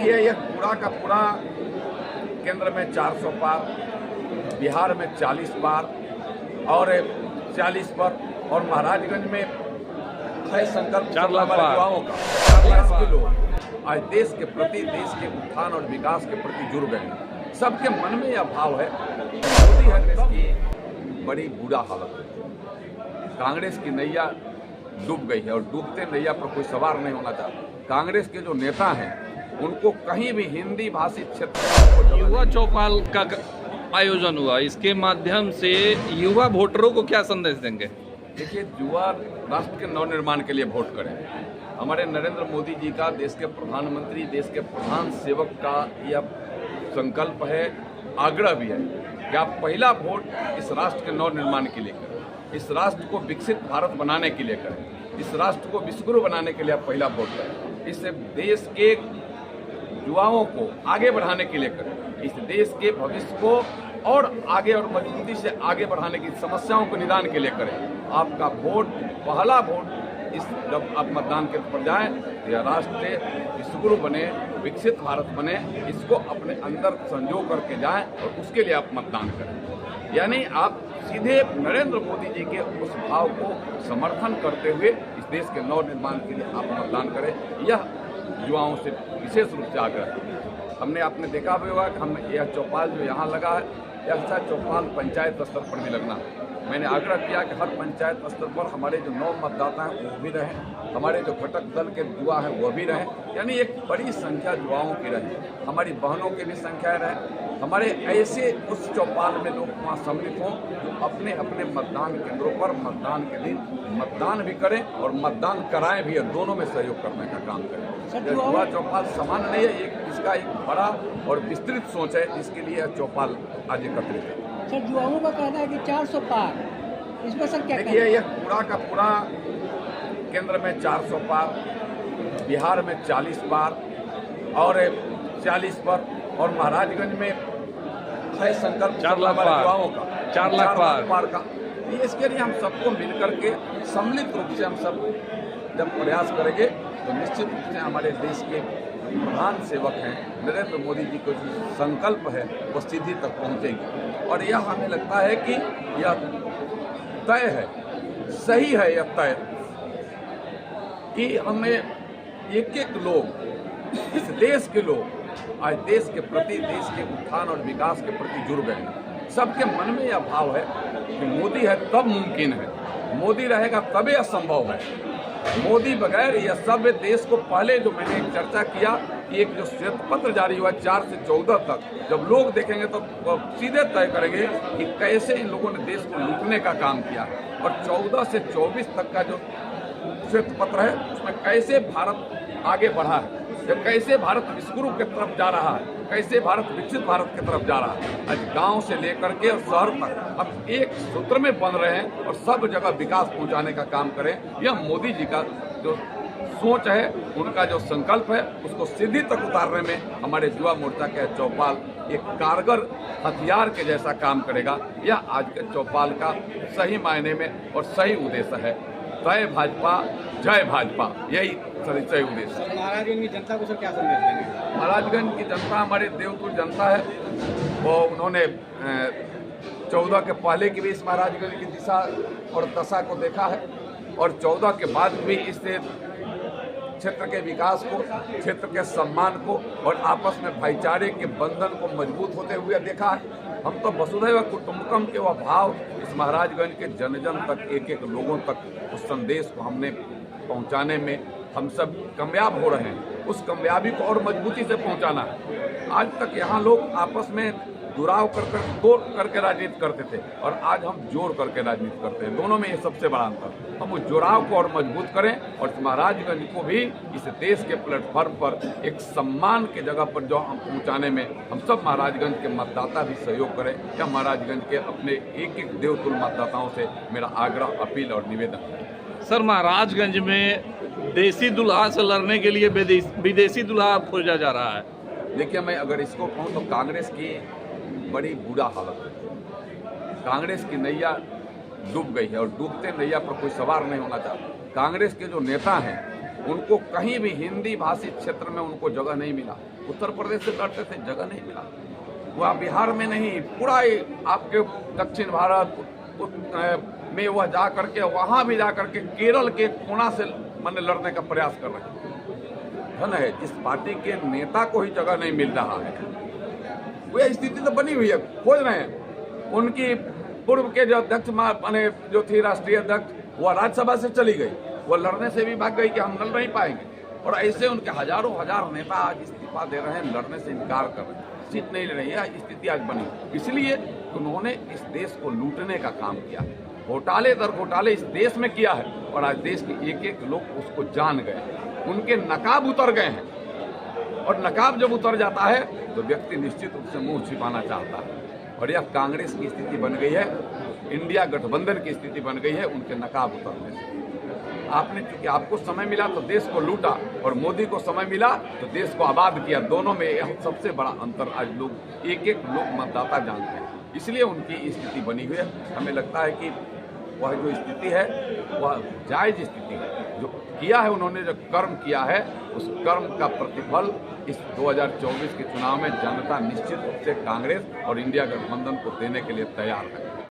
देखिए, यह पूरा का पूरा केंद्र में 400 पार, बिहार में 40 पार और 40 पर, और महाराजगंज में है संकल्प 4 लाख हमारे पार। युवाओं का 4 लाख के लोग आज देश के प्रति, देश के उत्थान और विकास के प्रति जुड़ गए हैं। सबके मन में यह भाव है कि मोदी है देश की बड़ी बुरा हालत है। कांग्रेस की नैया डूब गई है और डूबते नैया पर कोई सवार नहीं होना चाहता। कांग्रेस के जो नेता हैं उनको कहीं भी हिंदी भाषी क्षेत्र में युवा चौपाल का आयोजन हुआ, इसके माध्यम से युवा वोटरों को क्या संदेश देंगे? देखिए, युवा राष्ट्र के नवनिर्माण के लिए वोट करें। हमारे नरेंद्र मोदी जी का, देश के प्रधानमंत्री, देश के प्रधान सेवक का यह संकल्प है, आग्रह भी है कि आप पहला वोट इस राष्ट्र के नवनिर्माण के लिए करें, इस राष्ट्र को विकसित भारत बनाने के लिए करें, इस राष्ट्र को विश्वगुरु बनाने के लिए आप पहला वोट करें। इससे देश के युवाओं को आगे बढ़ाने के लिए करें, इस देश के भविष्य को और आगे और मजबूती से आगे बढ़ाने की समस्याओं को निदान के लिए करें। आपका वोट, पहला वोट, इस जब आप मतदान केंद्र पर जाएं, यह राष्ट्र विश्वगुरु बने, विकसित भारत बने, इसको अपने अंदर संजो करके जाएं और उसके लिए आप मतदान करें। यानी आप सीधे नरेंद्र मोदी जी के उस भाव को समर्थन करते हुए इस देश के नवनिर्माण के लिए आप मतदान करें। यह युवाओं से विशेष रूप से आग्रह है। आपने देखा भी होगा कि हम यह चौपाल जो यहाँ लगा है, ऐसा चौपाल पंचायत स्तर पर भी लगना है। मैंने आग्रह किया कि हर पंचायत स्तर पर हमारे जो नव मतदाता हैं वो भी रहें, हमारे जो घटक दल के युवा हैं वो भी रहें, यानी एक बड़ी संख्या युवाओं की रहे, हमारी बहनों की भी संख्या रहे। हमारे ऐसे उस चौपाल में लोग वहाँ सम्मिलित हों जो अपने अपने मतदान केंद्रों पर मतदान के दिन मतदान भी करें और मतदान कराएं भी, और दोनों में सहयोग करने का काम करें। युवा चौपाल सामान्य नहीं है, इसका एक बड़ा और विस्तृत सोच है, इसके लिए चौपाल आज एकत्रित है। सर, युवाओं का कहना है कि 400 पार, इसमें सर क्या? देखिए, यह पूरा का पूरा केंद्र में 400 पार, बिहार में 40 पार और 40 पर, और महाराजगंज में है संकल्प 4 लाख हमारे पार। युवाओं का 4 लाख पार का। ये इसके लिए हम सबको मिलकर के सम्मिलित रूप से हम सब जब प्रयास करेंगे तो निश्चित रूप से हमारे देश के प्रधान सेवक हैं नरेंद्र मोदी जी को जो संकल्प है वो सिद्धि तक पहुंचेगी। और यह हमें लगता है कि यह तय है, सही है यह तय कि हमें एक एक लोग, इस देश के लोग आज देश के प्रति, देश के उत्थान और विकास के प्रति जुड़ गए हैं। सबके मन में यह भाव है कि मोदी है तब मुमकिन है, मोदी रहेगा तबे असंभव है। मोदी बगैर यह सब देश को, पहले जो मैंने एक चर्चा किया कि एक जो श्वेत पत्र जारी हुआ 4 से 14 तक, जब लोग देखेंगे तो सीधे तय करेंगे कि कैसे इन लोगों ने देश को लूटने का काम किया। और 14 से 24 तक का जो श्वेत पत्र है उसमें कैसे भारत आगे बढ़ा है, कैसे भारत विश्वगुरु की तरफ जा रहा है, कैसे भारत विकसित भारत की तरफ जा रहा है। आज गांव से लेकर के और शहर तक अब एक सूत्र में बन रहे हैं और सब जगह विकास पहुंचाने का काम करें। यह मोदी जी का जो सोच है, उनका जो संकल्प है, उसको सिद्धि तक उतारने में हमारे युवा मोर्चा के चौपाल एक कारगर हथियार के जैसा काम करेगा। यह आज के चौपाल का सही मायने में और सही उद्देश्य है। जय भाजपा, जय भाजपा, यही सही उद्देश्य है। महाराजगंज की जनता को सर क्या संदेश देंगे? महाराजगंज की जनता हमारे देवतुल्य जनता है। वो उन्होंने 14 के पहले की भी इस महाराजगंज की दिशा और दशा को देखा है और 14 के बाद भी इस क्षेत्र के विकास को, क्षेत्र के सम्मान को और आपस में भाईचारे के बंधन को मजबूत होते हुए देखा है। हम तो वसुधैव कुटुंबकम के वह भाव इस महाराजगंज के जन जन तक, एक एक लोगों तक उस संदेश को हमने पहुंचाने में हम सब कामयाब हो रहे हैं। उस कामयाबी को और मजबूती से पहुंचाना है। आज तक यहाँ लोग आपस में दुराव तोड़ करके राजनीति करते थे और आज हम जोड़ करके राजनीति करते हैं। दोनों में ये सबसे बड़ा अंतर। हम उस जुड़ाव को और मजबूत करें और महाराजगंज को भी इस देश के प्लेटफॉर्म पर एक सम्मान के जगह पर जो हम पहुंचाने में हम सब महाराजगंज के मतदाता भी सहयोग करें। या महाराजगंज के अपने एक एक देवतुल्य मतदाताओं से मेरा आग्रह, अपील और निवेदन है। सर, महाराजगंज में देसी दुल्हा से लड़ने के लिए विदेशी दुल्हा खोजा जा रहा है। देखिए, मैं अगर इसको कहूँ तो कांग्रेस की बड़ी बुरा हालत है। कांग्रेस की नैया डूब गई है और डूबते नैया पर कोई सवार नहीं होना चाहता। कांग्रेस के जो नेता हैं उनको कहीं भी हिंदी भाषी क्षेत्र में उनको जगह नहीं मिला। उत्तर प्रदेश से लड़ते थे, जगह नहीं मिला। वह बिहार में नहीं, पूरा आपके दक्षिण भारत में वह जा करके, वहाँ भी जा करके केरल के कोना से मैंने लड़ने का प्रयास कर रहे हैं। जिस पार्टी के नेता को ही जगह नहीं मिल रहा है, वह स्थिति तो बनी हुई है, खोज रहे हैं। उनकी पूर्व के जो अध्यक्ष माने जो थी राष्ट्रीय अध्यक्ष, वह राज्यसभा से चली गई, वह लड़ने से भी भाग गई कि हम लड़ नहीं पाएंगे। और ऐसे उनके हजारों हजार नेता आज इस्तीफा दे रहे हैं, लड़ने से इनकार कर रहे हैं, सीट नहीं ले रही है। स्थिति आज बनी, इसलिए उन्होंने इस देश को लूटने का काम किया, घोटाले दर घोटाले इस देश में किया है। और आज देश के एक एक लोग उसको जान गए, उनके नकाब उतर गए हैं। और नकाब जब उतर जाता है तो व्यक्ति निश्चित रूप से मुंह छिपाना चाहता है। और यह कांग्रेस की स्थिति बन गई है, इंडिया गठबंधन की स्थिति बन गई है उनके नकाब उतरने से। आपने चूंकि आपको समय मिला तो देश को लूटा, और मोदी को समय मिला तो देश को आबाद किया। दोनों में यह सबसे बड़ा अंतर आज लोग एक एक लोग मतदाता जानते हैं, इसलिए उनकी स्थिति बनी हुई है। हमें लगता है कि वह जो स्थिति है वह जायज स्थिति है। जो किया है उन्होंने, जो कर्म किया है, उस कर्म का प्रतिफल इस 2024 के चुनाव में जनता निश्चित रूप से कांग्रेस और इंडिया गठबंधन को देने के लिए तैयार है।